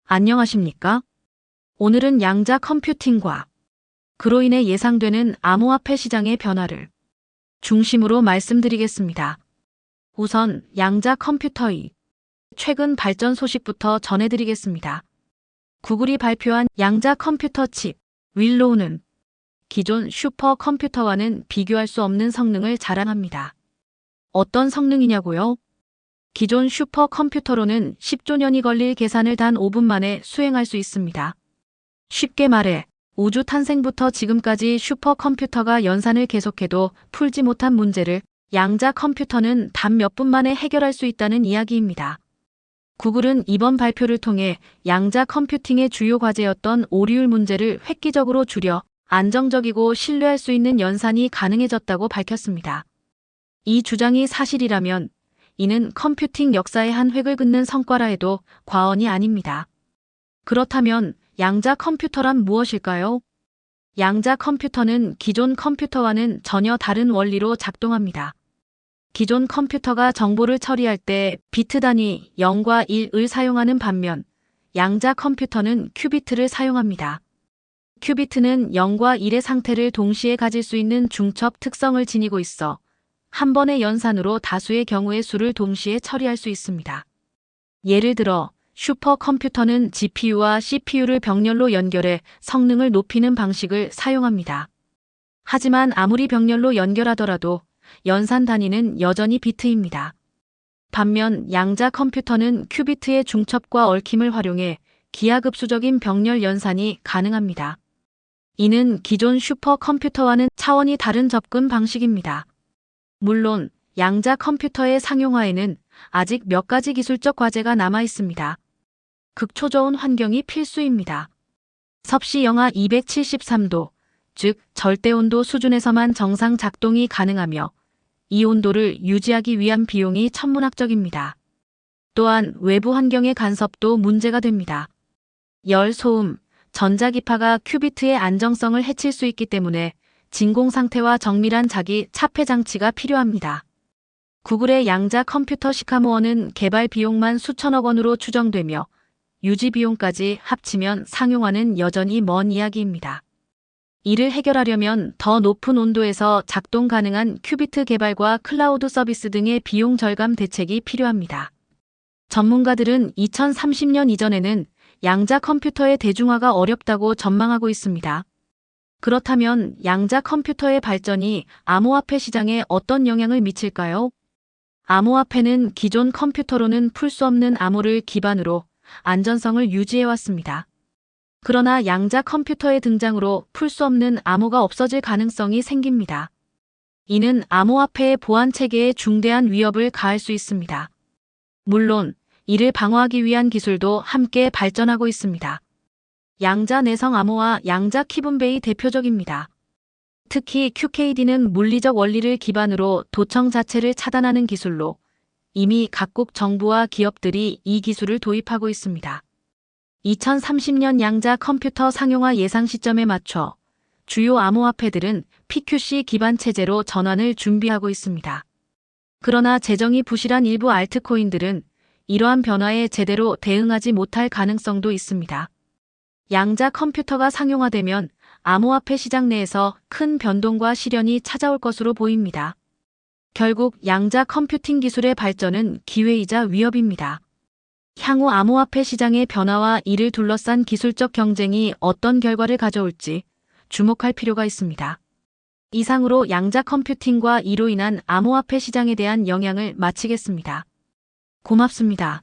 안녕하십니까? 오늘은 양자 컴퓨팅과 그로 인해 예상되는 암호화폐 시장의 변화를 중심으로 말씀드리겠습니다. 우선 양자 컴퓨터의 최근 발전 소식부터 전해드리겠습니다. 구글이 발표한 양자 컴퓨터 칩 윌로우는 기존 슈퍼컴퓨터와는 비교할 수 없는 성능을 자랑합니다. 어떤 성능이냐고요? 기존 슈퍼컴퓨터로는 10조 년이 걸릴 계산을 단 5분 만에 수행할 수 있습니다. 쉽게 말해 우주 탄생부터 지금까지 슈퍼컴퓨터가 연산을 계속해도 풀지 못한 문제를 양자 컴퓨터는 단 몇 분 만에 해결할 수 있다는 이야기입니다. 구글은 이번 발표를 통해 양자 컴퓨팅의 주요 과제였던 오류율 문제를 획기적으로 줄여 안정적이고 신뢰할 수 있는 연산이 가능해졌다고 밝혔습니다. 이 주장이 사실이라면 이는 컴퓨팅 역사의 한 획을 긋는 성과라 해도 과언이 아닙니다. 그렇다면 양자 컴퓨터란 무엇일까요? 양자 컴퓨터는 기존 컴퓨터와는 전혀 다른 원리로 작동합니다. 기존 컴퓨터가 정보를 처리할 때 비트 단위 0과 1을 사용하는 반면 양자 컴퓨터는 큐비트를 사용합니다. 큐비트는 0과 1의 상태를 동시에 가질 수 있는 중첩 특성을 지니고 있어 한 번의 연산으로 다수의 경우의 수를 동시에 처리할 수 있습니다. 예를 들어 슈퍼컴퓨터는 GPU와 CPU를 병렬로 연결해 성능을 높이는 방식을 사용합니다. 하지만 아무리 병렬로 연결하더라도 연산 단위는 여전히 비트입니다. 반면 양자 컴퓨터는 큐비트의 중첩과 얽힘을 활용해 기하급수적인 병렬 연산이 가능합니다. 이는 기존 슈퍼컴퓨터와는 차원이 다른 접근 방식입니다. 물론 양자 컴퓨터의 상용화에는 아직 몇 가지 기술적 과제가 남아 있습니다. 극초저온 환경이 필수입니다. 섭씨 영하 273도, 즉 절대온도 수준에서만 정상 작동이 가능하며 이 온도를 유지하기 위한 비용이 천문학적입니다. 또한 외부 환경의 간섭도 문제가 됩니다. 열, 소음, 전자기파가 큐비트의 안정성을 해칠 수 있기 때문에 진공 상태와 정밀한 자기 차폐 장치가 필요합니다. 구글의 양자 컴퓨터 시카모어는 개발 비용만 수천억 원으로 추정되며 유지 비용까지 합치면 상용화는 여전히 먼 이야기입니다. 이를 해결하려면 더 높은 온도에서 작동 가능한 큐비트 개발과 클라우드 서비스 등의 비용 절감 대책이 필요합니다. 전문가들은 2030년 이전에는 양자 컴퓨터의 대중화가 어렵다고 전망하고 있습니다. 그렇다면 양자 컴퓨터의 발전이 암호화폐 시장에 어떤 영향을 미칠까요? 암호화폐는 기존 컴퓨터로는 풀 수 없는 암호를 기반으로 안전성을 유지해왔습니다. 그러나 양자 컴퓨터의 등장으로 풀 수 없는 암호가 없어질 가능성이 생깁니다. 이는 암호화폐의 보안 체계에 중대한 위협을 가할 수 있습니다. 물론 이를 방어하기 위한 기술도 함께 발전하고 있습니다. 양자 내성 암호와 양자 키분배이 대표적입니다. 특히 QKD는 물리적 원리를 기반으로 도청 자체를 차단하는 기술로 이미 각국 정부와 기업들이 이 기술을 도입하고 있습니다. 2030년 양자 컴퓨터 상용화 예상 시점에 맞춰 주요 암호화폐들은 PQC 기반 체제로 전환을 준비하고 있습니다. 그러나 재정이 부실한 일부 알트코인들은 이러한 변화에 제대로 대응하지 못할 가능성도 있습니다. 양자 컴퓨터가 상용화되면 암호화폐 시장 내에서 큰 변동과 시련이 찾아올 것으로 보입니다. 결국 양자 컴퓨팅 기술의 발전은 기회이자 위협입니다. 향후 암호화폐 시장의 변화와 이를 둘러싼 기술적 경쟁이 어떤 결과를 가져올지 주목할 필요가 있습니다. 이상으로 양자 컴퓨팅과 이로 인한 암호화폐 시장에 대한 영향을 마치겠습니다. 고맙습니다.